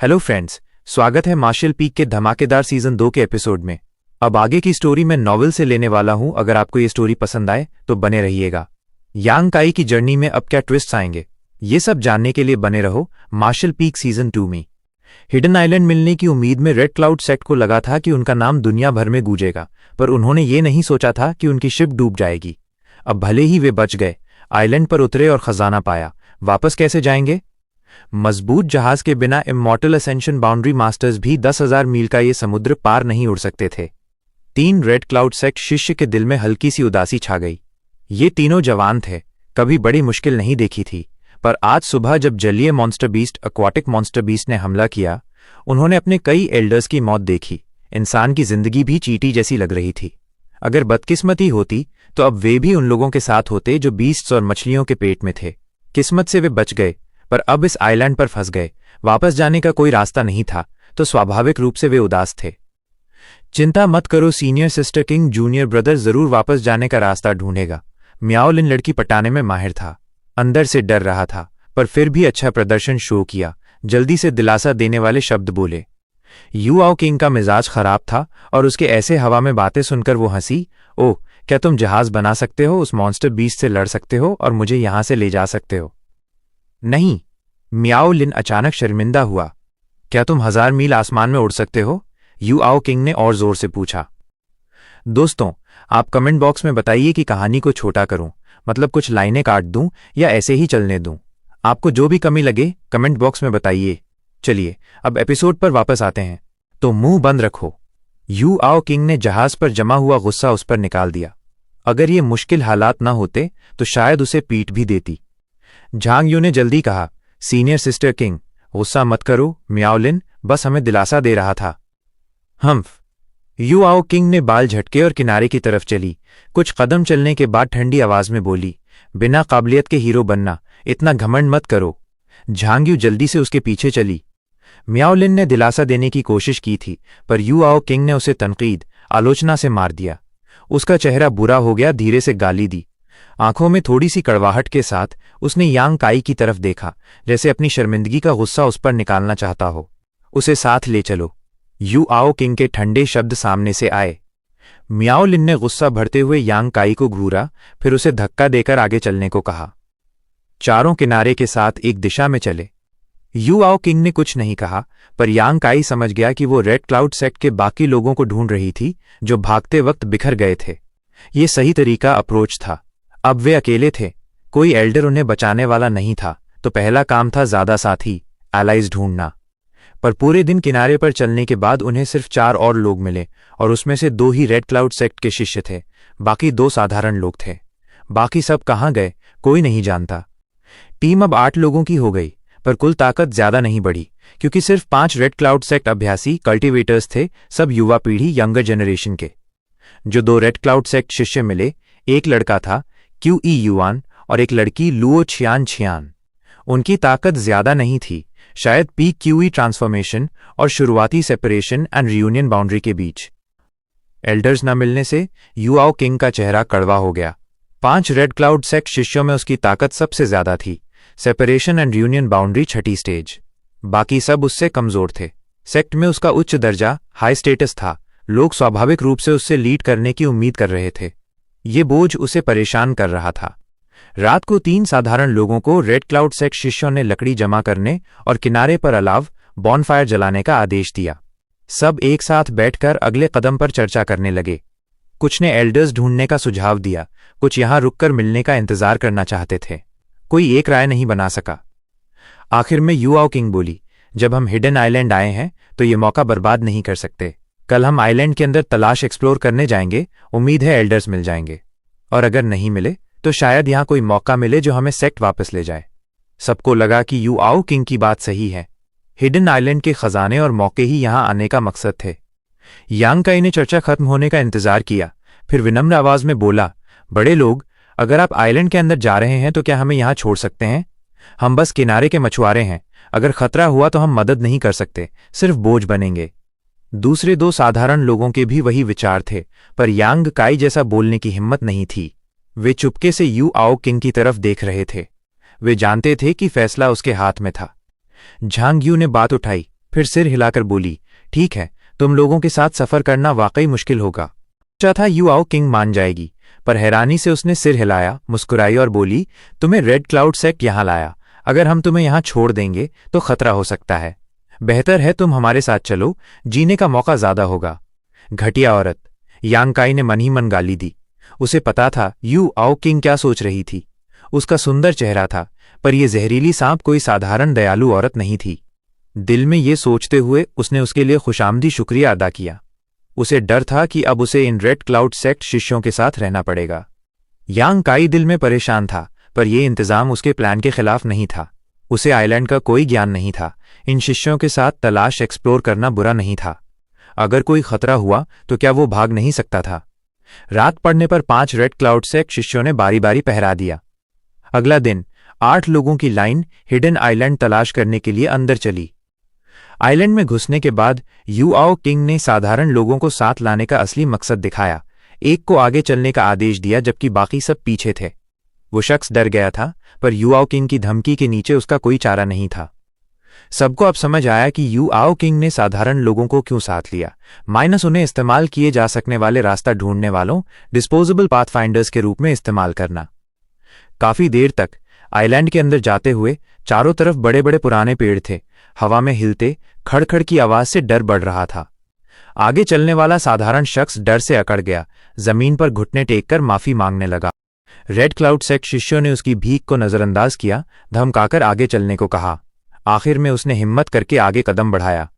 Hello friends, स्वागत है martial peak के धमाकेदार सीजन 2 के एपिसोड में। अब आगे की स्टोरी मैं नॉवेल से लेने वाला हूं। अगर आपको ये स्टोरी पसंद आए तो बने रहिएगा। यांग काई की जर्नी में अब क्या ट्विस्ट आएंगे, ये सब जानने के लिए बने रहो मार्शल पीक सीजन 2 में। हिडन आइलैंड मिलने की उम्मीद में रेड क्लाउड सेक्ट को लगा था कि उनका नाम दुनिया भर में गूंजेगा, पर उन्होंने ये नहीं सोचा था कि उनकी शिप डूब जाएगी। अब भले ही वे बच गए, आइलैंड पर उतरे और खजाना पाया, वापस कैसे जाएंगे? मजबूत जहाज के बिना इमॉर्टल असेंशन बाउंड्री मास्टर्स भी 10,000 मील का ये समुद्र पार नहीं उड़ सकते थे। 3 रेड क्लाउड सेक्ट शिष्य के दिल में हल्की सी उदासी छा गई। ये तीनों जवान थे, कभी बड़ी मुश्किल नहीं देखी थी, पर आज सुबह जब जलीय monster beast aquatic monster beast ने हमला किया, उन्होंने अपने कई एल्डर्स की मौत देखी। इंसान की जिंदगी भी चींटी जैसी लग रही थी। अगर बदकिस्मती होती तो अब वे भी उन लोगों के साथ होते जो बीस्ट्स और मछलियों के पेट में थे। किस्मत से वे बच गए, पर अब इस आइलैंड पर फंस गए। वापस जाने का कोई रास्ता नहीं था, तो स्वाभाविक रूप से वे उदास थे। चिंता मत करो senior sister king, junior brother जरूर वापस जाने का रास्ता ढूंढेगा। म्याओ लिन लड़की पटाने में माहिर था, अंदर से डर रहा था, पर फिर भी अच्छा प्रदर्शन शो किया। जल्दी से दिलासा देने वाले शब्द बोले। युआओ किंग का मिजाज खराब था और उसके ऐसे हवा में बातें सुनकर वो हंसी। ओह, क्या तुम जहाज बना सकते हो, उस मॉन्स्टर बीस्ट से लड़ सकते हो और मुझे यहां से ले जा सकते हो? नहीं, म्याओ लिन अचानक शर्मिंदा हुआ। क्या तुम 1000 मील आसमान में उड़ सकते हो? युआओ किंग ने और जोर से पूछा। दोस्तों, आप कमेंट बॉक्स में बताइए कि कहानी को छोटा करूं, मतलब कुछ लाइनें काट दूं या ऐसे ही चलने दूं। आपको जो भी कमी लगे कमेंट बॉक्स में बताइए। चलिए अब एपिसोड पर वापस आते हैं, तो मुंह बंद रखो। युआओ किंग ने जहाज पर जमा हुआ गुस्सा उस पर निकाल दिया। अगर ये मुश्किल हालात न होते तो शायद उसे पीट भी देती। झांग यू ने जल्दी कहा, सीनियर सिस्टर किंग, गुस्सा मत करो, म्याओ लिन बस हमें दिलासा दे रहा था। हम्फ। युआओ किंग ने बाल झटके और किनारे की तरफ चली। कुछ कदम चलने के बाद ठंडी आवाज में बोली, बिना काबिलियत के हीरो बनना, इतना घमंड मत करो। झांग यू जल्दी से उसके पीछे चली। म्याओ लिन ने दिलासा देने की कोशिश की थी, पर युआओ किंग ने उसे तनकीद, आलोचना से मार दिया। उसका चेहरा बुरा हो गया, धीरे से गाली दी। आंखों में थोड़ी सी कड़वाहट के साथ उसने यांग काई की तरफ देखा, जैसे अपनी शर्मिंदगी का गुस्सा उस पर निकालना चाहता हो। उसे साथ ले चलो। युआओ किंग के ठंडे शब्द सामने से आए। म्याओ लिन ने गुस्सा भरते हुए यांग काई को घूरा, फिर उसे धक्का देकर आगे चलने को कहा। चारों किनारे के साथ एक दिशा में चले। युआओ किंग ने कुछ नहीं कहा, पर यांग काई समझ गया कि वो रेड क्लाउड सेक्ट के बाकी लोगों को ढूंढ रही थी जो भागते वक्त बिखर गए थे। ये सही तरीका अप्रोच था। अब वे अकेले थे, कोई एल्डर उन्हें बचाने वाला नहीं था, तो पहला काम था ज्यादा साथी, एलाइज ढूंढना। पर पूरे दिन किनारे पर चलने के बाद उन्हें सिर्फ 4 और लोग मिले, और उसमें से 2 ही रेड क्लाउड सेक्ट के शिष्य थे। बाकी 2 साधारण लोग थे। बाकी सब कहाँ गए कोई नहीं जानता। टीम अब 8 लोगों की हो गई, पर कुल ताकत ज्यादा नहीं बढ़ी, क्योंकि सिर्फ 5 रेड क्लाउड सेक्ट अभ्यासी कल्टिवेटर्स थे, सब युवा पीढ़ी, यंगर जनरेशन के। जो 2 रेड क्लाउड सेक्ट शिष्य मिले, एक लड़का था क्यूई युआन और एक लड़की लुओ छियान छियान। उनकी ताकत ज्यादा नहीं थी, शायद पीक क्यूई ट्रांसफॉर्मेशन और शुरुआती सेपरेशन एंड रियूनियन बाउंड्री के बीच। एल्डर्स न मिलने से युआओ किंग का चेहरा कड़वा हो गया। 5 रेड क्लाउड सेक्ट शिष्यों में उसकी ताकत सबसे ज्यादा थी, separation and reunion boundary Chhathi stage. बाकी सब उससे कमजोर थे। सेक्ट में उसका उच्च दर्जा, हाई स्टेटस था, लोग स्वाभाविक रूप से उससे लीड करने की उम्मीद कर रहे थे। ये बोझ उसे परेशान कर रहा था। रात को 3 साधारण लोगों को रेड क्लाउड सेक्ट शिष्यों ने लकड़ी जमा करने और किनारे पर अलाव, बॉनफायर जलाने का आदेश दिया। सब एक साथ बैठकर अगले कदम पर चर्चा करने लगे। कुछ ने एल्डर्स ढूंढने का सुझाव दिया, कुछ यहां रुककर मिलने का इंतजार करना चाहते थे। कोई एक राय नहीं बना सका। आखिर में युआओ किंग बोली, जब हम हिडन आइलैंड आए हैं तो ये मौका बर्बाद नहीं कर सकते। कल हम आइलैंड के अंदर तलाश एक्सप्लोर करने जाएंगे, उम्मीद है एल्डर्स मिल जाएंगे, और अगर नहीं मिले तो शायद यहां कोई मौका मिले जो हमें सेक्ट वापस ले जाए। सबको लगा कि युआओ किंग की बात सही है। हिडन आइलैंड के खजाने और मौके ही यहां आने का मकसद थे। यांग काई ने चर्चा खत्म होने का इंतजार किया, फिर विनम्र आवाज में बोला, बड़े लोग, अगर आप आइलैंड के अंदर जा रहे हैं तो क्या हमें यहां छोड़ सकते हैं? हम बस किनारे के मछुआरे हैं, अगर खतरा हुआ तो हम मदद नहीं कर सकते, सिर्फ बोझ बनेंगे। दूसरे 2 साधारण लोगों के भी वही विचार थे, पर यांग काई जैसा बोलने की हिम्मत नहीं थी। वे चुपके से युआओ किंग की तरफ देख रहे थे। वे जानते थे कि फैसला उसके हाथ में था। झांग यू ने बात उठाई, फिर सिर हिलाकर बोली, ठीक है, तुम लोगों के साथ सफर करना वाकई मुश्किल होगा। सोचा था यू आओ किंग मान जाएगी, पर हैरानी से उसने सिर हिलाया, मुस्कुराई और बोली, तुम्हें रेड क्लाउड सेक्ट यहां लाया। अगर हम तुम्हें यहां छोड़ देंगे तो खतरा हो सकता है। बेहतर है तुम हमारे साथ चलो, जीने का मौका ज्यादा होगा। घटिया औरत, यांग काई ने मन ही मन गाली दी। उसे पता था यू आओ किंग क्या सोच रही थी। उसका सुंदर चेहरा था, पर यह जहरीली सांप कोई साधारण दयालु औरत नहीं थी। दिल में ये सोचते हुए उसने उसके लिए खुशामदी शुक्रिया अदा किया। उसे डर था कि अब उसे इन रेड क्लाउड सेक्ट शिष्यों के साथ रहना पड़ेगा। यांग काई दिल में परेशान था, पर यह इंतजाम उसके प्लान के खिलाफ नहीं था। उसे आइलैंड का कोई ज्ञान नहीं था। इन शिष्यों के साथ तलाश एक्सप्लोर करना बुरा नहीं था। अगर कोई खतरा हुआ तो क्या वो भाग नहीं सकता था? रात पड़ने पर 5 रेड क्लाउड सेक्ट शिष्यों ने बारी बारी पहरा दिया। अगला दिन 8 लोगों की लाइन हिडन आइलैंड तलाश करने के लिए अंदर चली। आइलैंड में घुसने के बाद यू आओ किंग ने साधारण लोगों को साथ लाने का असली मकसद दिखाया। एक को आगे चलने का आदेश दिया जबकि बाकी सब पीछे थे। वो शख्स डर गया था, पर यू आओ किंग की धमकी के नीचे उसका कोई चारा नहीं था। सबको अब समझ आया कि यू आओ किंग ने साधारण लोगों को क्यों साथ लिया, माइनस उन्हें इस्तेमाल किए जा सकने वाले रास्ता ढूंढने वालों, डिस्पोजेबल पाथफाइंडर्स के रूप में इस्तेमाल करना। काफी देर तक आइलैंड के अंदर जाते हुए चारों तरफ बड़े बड़े पुराने पेड़ थे। हवा में हिलते खड़खड़ की आवाज से डर बढ़ रहा था। आगे चलने वाला साधारण शख्स डर से अकड़ गया, जमीन पर घुटने टेककर माफी मांगने लगा। रेड क्लाउड सेक्ट शिष्यों ने उसकी भीख को नजरअंदाज किया, धमकाकर आगे चलने को कहा। आखिर में उसने हिम्मत करके आगे कदम बढ़ाया।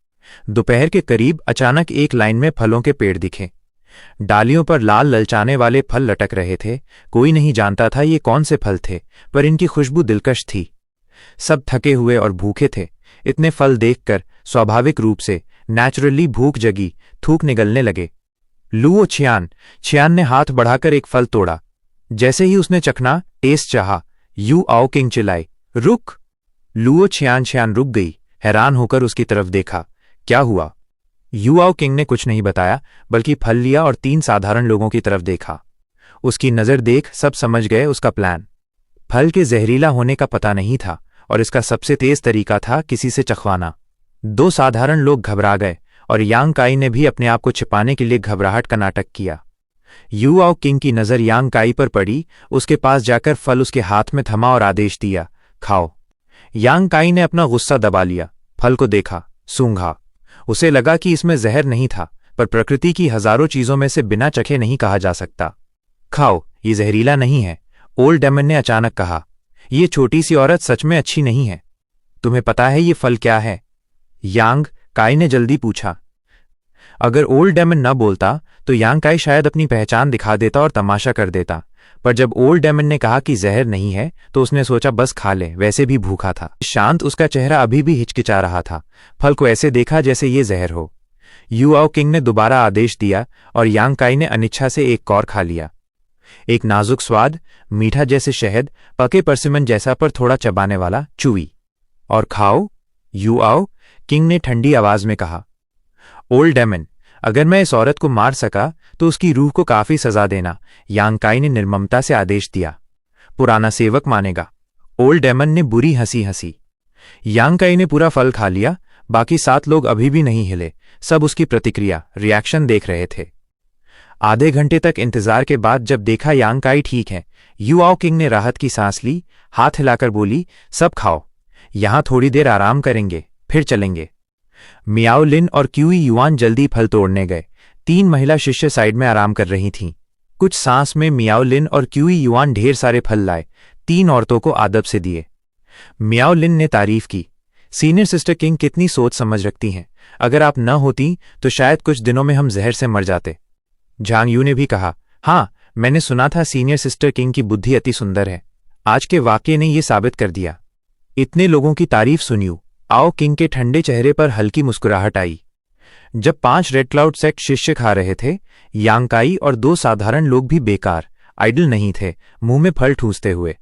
दोपहर के करीब अचानक एक लाइन में फलों के पेड़ दिखे। डालियों पर लाल ललचाने वाले फल लटक रहे थे। कोई नहीं जानता था ये कौन से फल थे, पर इनकी खुशबू दिलकश थी। सब थके हुए और भूखे थे। इतने फल देखकर स्वाभाविक रूप से नेचुरली भूख जगी, थूक निगलने लगे। लुओ छियान ने हाथ बढ़ाकर एक फल तोड़ा। जैसे ही उसने चखना टेस्ट चाहा, यू आओ किंग चिल्लाई, रुक। लुओ छियान रुक गई, हैरान होकर उसकी तरफ देखा। क्या हुआ? यू आओ किंग ने कुछ नहीं बताया, बल्कि फल लिया और 3 साधारण लोगों की तरफ देखा। उसकी नजर देख सब समझ गए उसका प्लान। फल के जहरीला होने का पता नहीं था, और इसका सबसे तेज तरीका था किसी से चखवाना। 2 साधारण लोग घबरा गए, और यांग काई ने भी अपने आप को छिपाने के लिए घबराहट का नाटक किया। यू आओ किंग की नजर यांग काई पर पड़ी। उसके पास जाकर फल उसके हाथ में थमा और आदेश दिया, खाओ। यांग काई ने अपना गुस्सा दबा लिया, फल को देखा, सूंघा। उसे लगा कि इसमें जहर नहीं था, पर प्रकृति की हजारों चीजों में से बिना चखे नहीं कहा जा सकता। खाओ, ये जहरीला नहीं है, ओल्ड डेमन ने अचानक कहा। ये छोटी सी औरत सच में अच्छी नहीं है। तुम्हें पता है ये फल क्या है? यांग काई ने जल्दी पूछा। अगर ओल्ड डेमन न बोलता तो यांग काई शायद अपनी पहचान दिखा देता और तमाशा कर देता, पर जब ओल्ड डेमन ने कहा कि जहर नहीं है तो उसने सोचा बस खा ले, वैसे भी भूखा था। शांत उसका चेहरा अभी भी हिचकिचा रहा था। फल को ऐसे देखा जैसे ये जहर हो। यू आओ किंग ने दोबारा आदेश दिया और यांग काई ने अनिच्छा से एक कौर खा लिया। एक नाजुक स्वाद, मीठा जैसे शहद, पके परसिमन जैसा पर थोड़ा चबाने वाला, चुवी। और खाओ, यू आओ किंग ने ठंडी आवाज में कहा। ओल्ड डेमन, अगर मैं इस औरत को मार सका तो उसकी रूह को काफी सजा देना, यांग काई ने निर्ममता से आदेश दिया। पुराना सेवक मानेगा। ओल्ड डेमन ने बुरी हंसी हंसी। यांग काई ने पूरा फल खा लिया। बाकी 7 लोग अभी भी नहीं हिले, सब उसकी प्रतिक्रिया, रिएक्शन देख रहे थे। आधे घंटे तक इंतजार के बाद जब देखा यांग काई ठीक है, यू आओ किंग ने राहत की सांस ली, हाथ हिलाकर बोली, सब खाओ, यहां थोड़ी देर आराम करेंगे, फिर चलेंगे। मियाओ लिन और क्यूई युआन जल्दी फल तोड़ने गए। 3 महिला शिष्य साइड में आराम कर रही थीं। कुछ सांस में मियाओ लिन और क्यूई युआन ढेर सारे फल लाए, 3 औरतों को आदब से दिए। मियाओ लिन ने तारीफ की, सीनियर सिस्टर किंग कितनी सोच समझ रखती हैं, अगर आप न होती तो शायद कुछ दिनों में हम जहर से मर जाते। झांग यू ने भी कहा, हाँ, मैंने सुना था सीनियर सिस्टर किंग की बुद्धि अति सुंदर है। आज के वाकये ने यह साबित कर दिया। इतने लोगों की तारीफ सुनियो आओ किंग के ठंडे चेहरे पर हल्की मुस्कुराहट आई। जब 5 रेड क्लाउड सेक्ट शिष्य खा रहे थे, यांग काई और 2 साधारण लोग भी बेकार, आइडल नहीं थे, मुंह में फल ठूंसते हुए।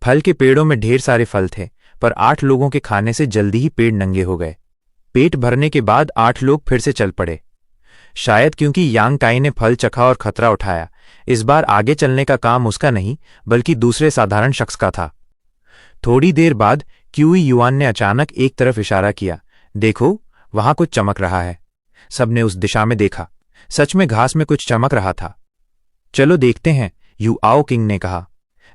फल के पेड़ों में ढेर सारे फल थे, पर 8 लोगों के खाने से जल्दी ही पेड़ नंगे हो गए। पेट भरने के बाद 8 लोग फिर से चल पड़े। शायद क्योंकि यांग काई ने फल चखा और खतरा उठाया, इस बार आगे चलने का काम उसका नहीं बल्कि दूसरे साधारण शख्स का था। थोड़ी देर बाद क्यूई युआन ने अचानक एक तरफ इशारा किया, देखो वहां कुछ चमक रहा है। सबने उस दिशा में देखा। सच में घास में कुछ चमक रहा था। चलो देखते हैं, यू आओ किंग ने कहा।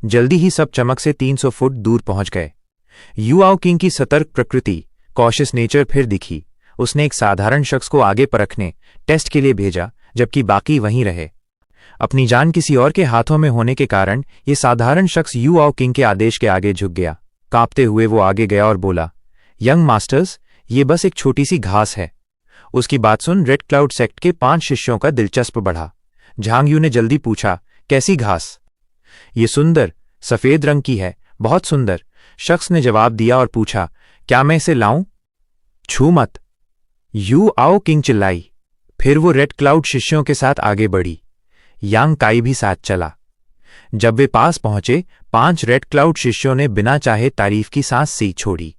जल्दी ही सब चमक से 300 फुट दूर पहुंच गए। यू आओ किंग की सतर्क प्रकृति, कॉशियस नेचर फिर दिखी। उसने एक साधारण शख्स को आगे परखने, टेस्ट के लिए भेजा, जबकि बाकी वहीं रहे। अपनी जान किसी और के हाथों में होने के कारण ये साधारण शख्स यू आओ किंग के आदेश के आगे झुक गया। कांपते हुए वो आगे गया और बोला, यंग मास्टर्स, ये बस एक छोटी सी घास है। उसकी बात सुन रेड क्लाउड सेक्ट के 5 शिष्यों का दिलचस्प बढ़ा। झांग यू ने जल्दी पूछा, कैसी घास? ये सुंदर, सफेद रंग की है, बहुत सुंदर, शख्स ने जवाब दिया और पूछा, क्या मैं इसे लाऊं? छू मत, यू आओ किंग चिल्लाई। फिर वो रेड क्लाउड शिष्यों के साथ आगे बढ़ी। यांग काई भी साथ चला। जब वे पास पहुंचे, 5 रेड क्लाउड शिष्यों ने बिना चाहे तारीफ की सांस सी छोड़ी।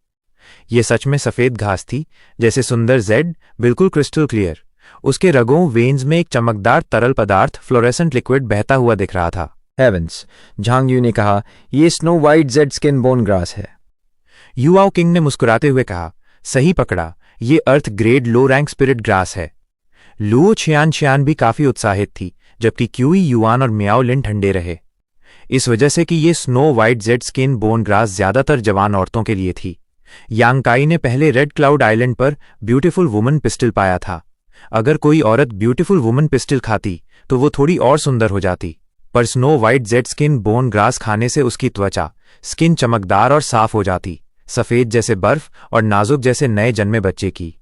ये सच में सफेद घास थी, जैसे सुंदर जेड, बिल्कुल क्रिस्टल क्लियर। उसके रगों वेन्स में एक चमकदार तरल पदार्थ, फ्लोरेसेंट लिक्विड बहता हुआ दिख रहा था। हेवेंस, झांग यू ने कहा, यह snow white jade skin bone grass है। यू आओ किंग ने मुस्कुराते हुए कहा, सही पकड़ा, ये earth grade low rank spirit grass है। लुओ छियान भी काफी उत्साहित थी, जबकि क्यूई, युआन और मियाओ लिन ठंडे रहे। इस वजह से कि ये snow white jade skin bone grass ज्यादातर जवान औरतों के लिए थी। यांग काई ने पहले रेड क्लाउड आइलैंड पर ब्यूटीफुल वुमन पिस्टल पाया था। अगर कोई औरत ब्यूटीफुल वुमन पिस्टल खाती तो वो थोड़ी और सुंदर हो जाती, पर snow white jade skin bone grass खाने से उसकी त्वचा, स्किन चमकदार और साफ हो जाती, सफेद जैसे बर्फ और नाजुक जैसे नए जन्मे बच्चे की।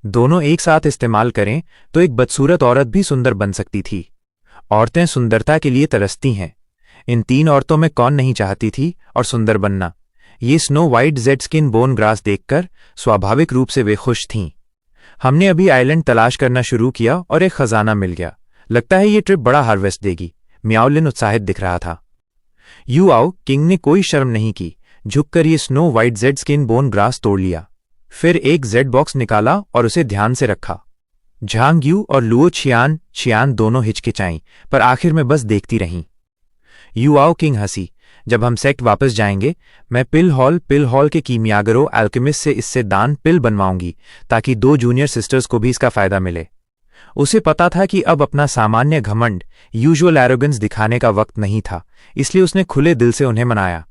दोनों एक साथ इस्तेमाल करें तो एक बदसूरत औरत भी सुंदर बन सकती थी। औरतें सुंदरता के लिए तरसती हैं। इन 3 औरतों में कौन नहीं चाहती थी और सुंदर बनना? ये snow white jade skin bone grass देखकर स्वाभाविक रूप से वे खुश थीं। हमने अभी आइलैंड तलाश करना शुरू किया और एक खजाना मिल गया। लगता है ये ट्रिप बड़ा हार्वेस्ट देगी। मियाओलिन उत्साहित दिख रहा था। यू आओ किंग ने कोई शर्म नहीं की, झुककर ये snow white jade skin bone grass तोड़ लिया। फिर एक जेड बॉक्स निकाला और उसे ध्यान से रखा। झांग यू और लुओ छियान दोनों हिचकिचाईं, पर आखिर में बस देखती रहीं। यू आओ किंग हंसी, जब हम सेक्ट वापस जाएंगे, मैं पिल हॉल के कीमियागरों एल्केमिस्ट से इससे दान पिल बनवाऊंगी, ताकि 2 जूनियर सिस्टर्स को भी इसका फायदा मिले। उसे पता था कि अब अपना सामान्य घमंड, यूजुअल एरोगेंस दिखाने का वक्त नहीं था, इसलिए उसने खुले दिल से उन्हें मनाया।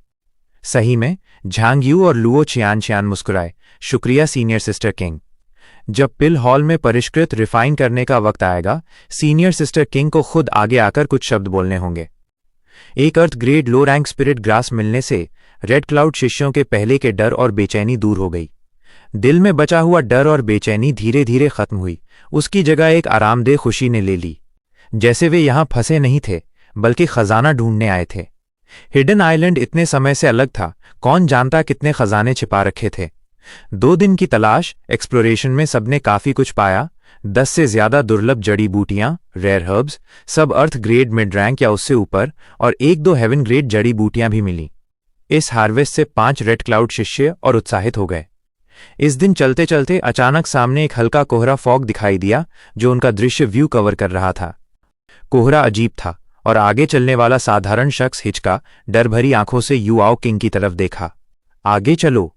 सही में, झांग यू और लुओ छियान मुस्कुराए, शुक्रिया सीनियर सिस्टर किंग। जब पिल हॉल में परिष्कृत रिफाइन करने का वक्त आएगा, सीनियर सिस्टर किंग को खुद आगे आकर कुछ शब्द बोलने होंगे। एक earth grade low rank spirit grass मिलने से रेड क्लाउड शिष्यों के पहले के डर और बेचैनी दूर हो गई। दिल में बचा हुआ डर और बेचैनी धीरे धीरे खत्म हुई। उसकी जगह एक आरामदेह खुशी ने ले ली, जैसे वे यहां फंसे नहीं थे, बल्कि खजाना ढूंढने आए थे। हिडन आइलैंड इतने समय से अलग था, कौन जानता कितने खजाने छिपा रखे थे। 2 दिन की तलाश, एक्सप्लोरेशन में सबने काफी कुछ पाया। 10 से ज्यादा दुर्लभ जड़ी बूटियां, रेयर हर्ब्स, सब अर्थ ग्रेड मिड रैंक या उससे ऊपर, और 1-2 हेवन ग्रेड जड़ी बूटियां भी मिली। इस हार्वेस्ट से 5 रेड क्लाउड शिष्य और उत्साहित हो गए। इस दिन चलते चलते अचानक सामने एक हल्का कोहरा फॉग दिखाई दिया, जो उनका दृश्य व्यू कवर कर रहा था। कोहरा अजीब था और आगे चलने वाला साधारण शख्स हिचका, डर भरी आंखों से यू आओ किंग की तरफ देखा। आगे चलो,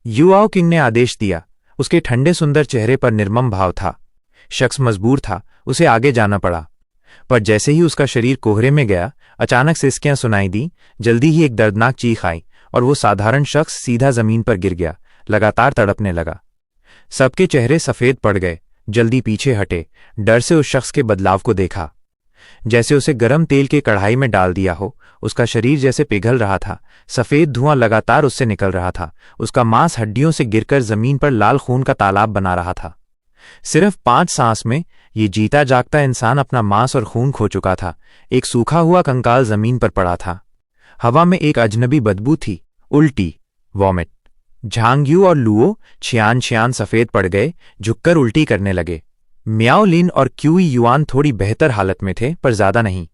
यू आओ किंग ने आदेश दिया। उसके ठंडे सुंदर चेहरे पर निर्मम भाव था। शख्स मजबूर था, उसे आगे जाना पड़ा। पर जैसे ही उसका शरीर कोहरे में गया, अचानक सिसकियां सुनाई दी। जल्दी ही एक दर्दनाक चीख आई और वो साधारण शख्स सीधा जमीन पर गिर गया, लगातार तड़पने लगा। सबके चेहरे सफेद पड़ गए, जल्दी पीछे हटे, डर से उस शख्स के बदलाव को देखा। जैसे उसे गरम तेल के कढ़ाई में डाल दिया हो। उसका शरीर जैसे पिघल रहा था, सफेद धुआं लगातार उससे निकल रहा था। उसका मांस हड्डियों से गिरकर जमीन पर लाल खून का तालाब बना रहा था। सिर्फ 5 सांस में ये जीता जागता इंसान अपना मांस और खून खो चुका था। एक सूखा हुआ कंकाल जमीन पर पड़ा था। हवा में एक अजनबी बदबू थी, उल्टी, वॉमिट। झांग यू और लुओ छियान सफेद पड़ गए, झुककर उल्टी करने लगे। मियाओ लिन और क्यूई युआन थोड़ी बेहतर हालत में थे, पर ज्यादा नहीं।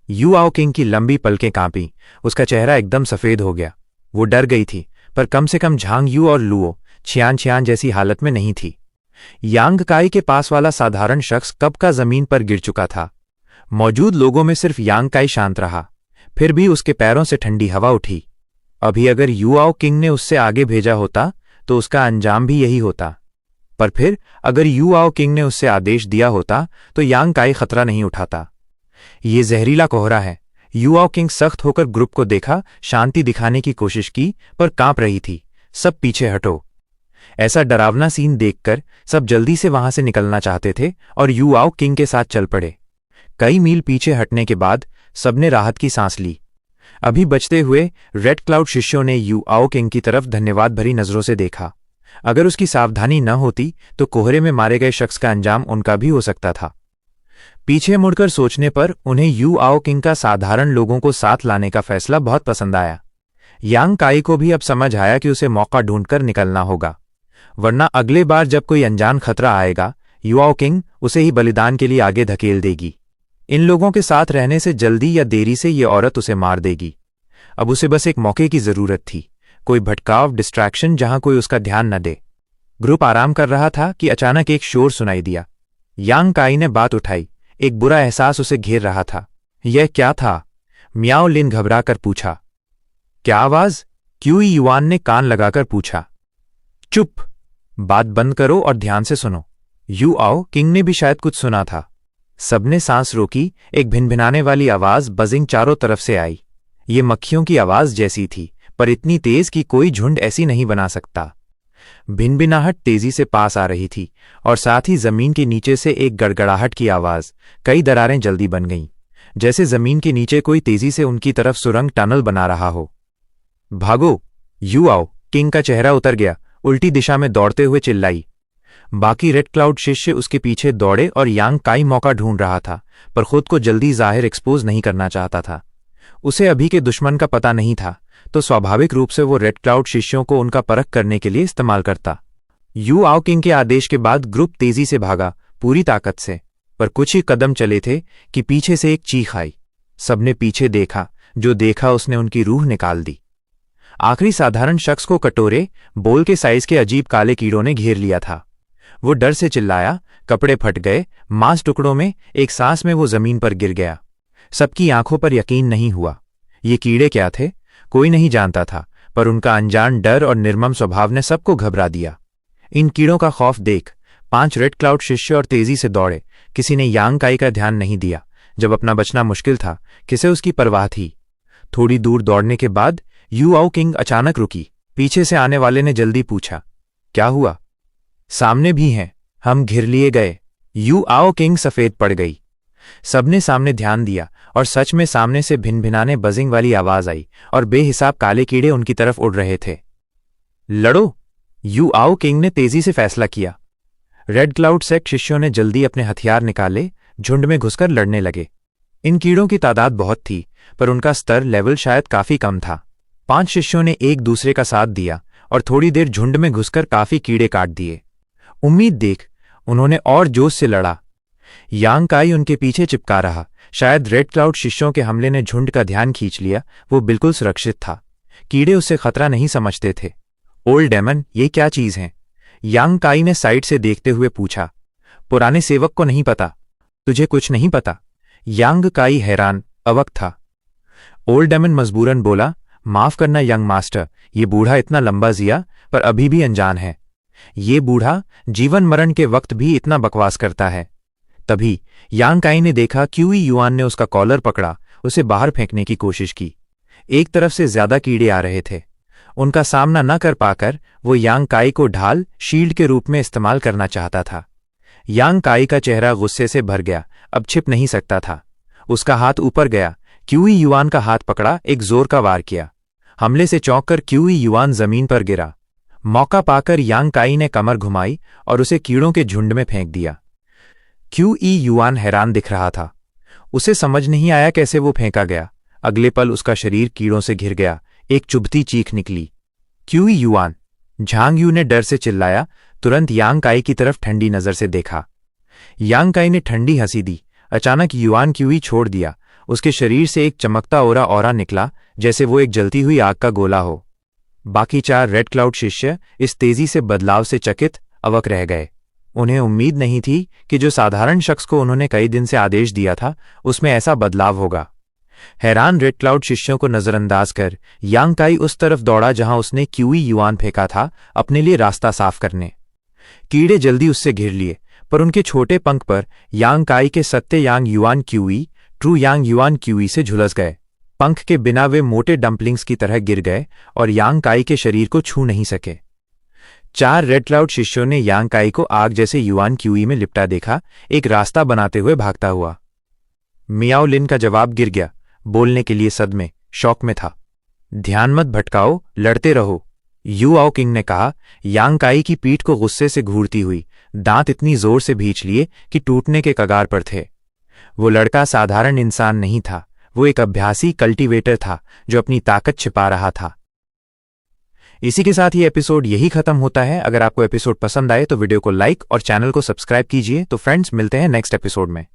यू आओ किंग की लंबी पलकें कांपी, उसका चेहरा एकदम सफेद हो गया। वो डर गई थी, पर कम से कम झांग यू और लुओ छियान जैसी हालत में नहीं थी। यांग काई के पास वाला साधारण शख्स कब का जमीन पर गिर चुका था। मौजूद लोगों में सिर्फ यांग काई शांत रहा, फिर भी उसके पैरों से ठंडी हवा उठी। अभी अगर यू आओ किंग ने उससे आगे भेजा होता तो उसका अंजाम भी यही होता। पर फिर अगर यू आओ किंग ने उससे आदेश दिया होता तो यांग काई खतरा नहीं उठाता। ये जहरीला कोहरा है। यू आओ किंग सख्त होकर ग्रुप को देखा, शांति दिखाने की कोशिश की पर कांप रही थी। सब पीछे हटो। ऐसा डरावना सीन देखकर सब जल्दी से वहां से निकलना चाहते थे और यू आओ किंग के साथ चल पड़े। कई मील पीछे हटने के बाद सबने राहत की सांस ली। अभी बचते हुए रेड क्लाउड शिष्यों ने यू आओ किंग की तरफ धन्यवाद भरी नजरों से देखा। अगर उसकी सावधानी न होती तो कोहरे में मारे गए शख्स का अंजाम उनका भी हो सकता था। पीछे मुड़कर सोचने पर उन्हें यू आओ किंग का साधारण लोगों को साथ लाने का फैसला बहुत पसंद आया। यांग काई को भी अब समझ आया कि उसे मौका ढूंढकर निकलना होगा, वरना अगले बार जब कोई अनजान खतरा आएगा यू आओ किंग उसे ही बलिदान के लिए आगे धकेल देगी। इन लोगों के साथ रहने से जल्दी या देरी से ये औरत उसे मार देगी। अब उसे बस एक मौके की जरूरत थी, कोई भटकाव, डिस्ट्रैक्शन जहां कोई उसका ध्यान न दे। ग्रुप आराम कर रहा था कि अचानक एक शोर सुनाई दिया। यांग काई ने बात उठाई। एक बुरा एहसास उसे घेर रहा था। यह क्या था? मियाओ लिन घबराकर पूछा। क्या आवाज? क्यूई युआन ने कान लगाकर पूछा। चुप, बात बंद करो और ध्यान से सुनो। यू आओ किंग ने भी शायद कुछ सुना था। सबने सांस रोकी। एक भिनभिनाने वाली आवाज बजिंग चारों तरफ से आई। ये मक्खियों की आवाज जैसी थी, पर इतनी तेज कि कोई झुंड ऐसी नहीं बना सकता। भिनभिनाहट तेजी से पास आ रही थी और साथ ही जमीन के नीचे से एक गड़गड़ाहट की आवाज। कई दरारें जल्दी बन गईं, जैसे जमीन के नीचे कोई तेजी से उनकी तरफ सुरंग टनल बना रहा हो। भागो! यू आओ किंग का चेहरा उतर गया। उल्टी दिशा में दौड़ते हुए चिल्लाई। बाकी रेड क्लाउड शिष्य उसके पीछे दौड़े और यांग काई मौका ढूंढ रहा था, पर खुद को जल्दी जाहिर एक्सपोज नहीं करना चाहता था। उसे अभी के दुश्मन का पता नहीं था, तो स्वाभाविक रूप से वो रेड क्लाउड शिष्यों को उनका परख करने के लिए इस्तेमाल करता। यू आओ किंग के आदेश के बाद ग्रुप तेजी से भागा, पूरी ताकत से। पर कुछ ही कदम चले थे कि पीछे से एक चीख आई। सबने पीछे देखा। जो देखा उसने उनकी रूह निकाल दी। आखिरी साधारण शख्स को कटोरे, बोल के साइज के अजीब काले कीड़ों ने घेर लिया था। वो डर से चिल्लाया, कपड़े फट गए, मांस टुकड़ों में। एक सांस में वो जमीन पर गिर गया। सबकी आंखों पर यकीन नहीं हुआ। ये कीड़े क्या थे? कोई नहीं जानता था, पर उनका अनजान डर और निर्मम स्वभाव ने सबको घबरा दिया। इन कीड़ों का खौफ देख 5 रेड क्लाउड शिष्य और तेजी से दौड़े। किसी ने यांग काई का ध्यान नहीं दिया। जब अपना बचना मुश्किल था, किसे उसकी परवाह थी? थोड़ी दूर दौड़ने के बाद यू आओ किंग अचानक रुकी। पीछे से आने वाले ने जल्दी पूछा, क्या हुआ? सामने भी हैं, हम घिर लिए गए। यू आओ किंग सफेद पड़ गई। सबने सामने ध्यान दिया और सच में सामने से भिनभिनाने बजिंग वाली आवाज आई और बेहिसाब काले कीड़े उनकी तरफ उड़ रहे थे। लड़ो! यू आओ किंग ने तेजी से फैसला किया। रेड क्लाउड सेक्ट शिष्यों ने जल्दी अपने हथियार निकाले, झुंड में घुसकर लड़ने लगे। इन कीड़ों की तादाद बहुत थी, पर उनका स्तर लेवल शायद काफी कम था। 5 शिष्यों ने एक दूसरे का साथ दिया और थोड़ी देर झुंड में घुसकर काफी कीड़े काट दिए। उम्मीद देख, उन्होंने और जोश से लड़ा। यांग काई उनके पीछे चिपका रहा। शायद रेड क्लाउड शिष्यों के हमले ने झुंड का ध्यान खींच लिया। वो बिल्कुल सुरक्षित था। कीड़े उससे खतरा नहीं समझते थे। ओल्ड डेमन, ये क्या चीज है? यांग काई ने साइड से देखते हुए पूछा। पुराने सेवक को नहीं पता? तुझे कुछ नहीं पता? यांग काई हैरान, अवक था। ओल्ड डेमन मजबूरन बोला, माफ करना यंग मास्टर, ये बूढ़ा इतना लंबा जिया पर अभी भी अनजान है। ये बूढ़ा जीवन मरण के वक्त भी इतना बकवास करता है। तभी यांग काई ने देखा क्यूई युआन ने उसका कॉलर पकड़ा, उसे बाहर फेंकने की कोशिश की। एक तरफ से ज्यादा कीड़े आ रहे थे। उनका सामना न कर पाकर वो यांग काई को ढाल, शील्ड के रूप में इस्तेमाल करना चाहता था। यांग काई का चेहरा गुस्से से भर गया। अब छिप नहीं सकता था। उसका हाथ ऊपर गया। क्यूई युआन का हाथ पकड़ा, एक जोर का वार किया। हमले से चौंककर क्यूई युआन जमीन पर गिरा। मौका पाकर यांग काई ने कमर घुमाई और उसे कीड़ों के झुंड में फेंक दिया। क्यूई युआन हैरान दिख रहा था। उसे समझ नहीं आया कैसे वो फेंका गया। अगले पल उसका शरीर कीड़ों से घिर गया। एक चुभती चीख निकली। QE yuan! झांग यू ने डर से चिल्लाया। तुरंत यांग काई की तरफ ठंडी नजर से देखा। यांग काई ने ठंडी हंसी दी। अचानक युआन क्यूई छोड़ दिया। उसके शरीर से एक चमकता ऑरा निकला, जैसे वो एक जलती हुई आग का गोला हो। बाकी 4 रेड क्लाउड शिष्य इस तेजी से बदलाव से चकित, अवक रह गए। उन्हें उम्मीद नहीं थी कि जो साधारण शख्स को उन्होंने कई दिन से आदेश दिया था, उसमें ऐसा बदलाव होगा। हैरान रेड क्लाउड शिष्यों को नजरअंदाज कर यांग काई उस तरफ दौड़ा जहां उसने क्यूई युआन फेंका था, अपने लिए रास्ता साफ करने। कीड़े जल्दी उससे घिर लिए, पर उनके छोटे पंख पर यांग काई के सत्य यांग युआन क्यूई ट्रू यांग युआन क्यूई से झुलस गए। पंख के बिना वे मोटे डंपलिंग्स की तरह गिर गए और यांग काई के शरीर को छू नहीं सके। 4 रेड क्लाउड शिष्यों ने यांग काई को आग जैसे युआन क्यूई में लिपटा देखा, एक रास्ता बनाते हुए भागता हुआ। मियाओ लिन का जवाब गिर गया, बोलने के लिए सदमे शौक में था। ध्यान मत भटकाओ, लड़ते रहो, यू आओ किंग ने कहा, यांग काई की पीठ को गुस्से से घूरती हुई। दांत इतनी जोर से भींच लिए कि टूटने के कगार पर थे। वो लड़का साधारण इंसान नहीं था, वो एक अभ्यासी कल्टीवेटर था जो अपनी ताकत छिपा रहा था। इसी के साथ ये एपिसोड यही खत्म होता है। अगर आपको एपिसोड पसंद आए तो वीडियो को लाइक और चैनल को सब्सक्राइब कीजिए। तो फ्रेंड्स, मिलते हैं नेक्स्ट एपिसोड में।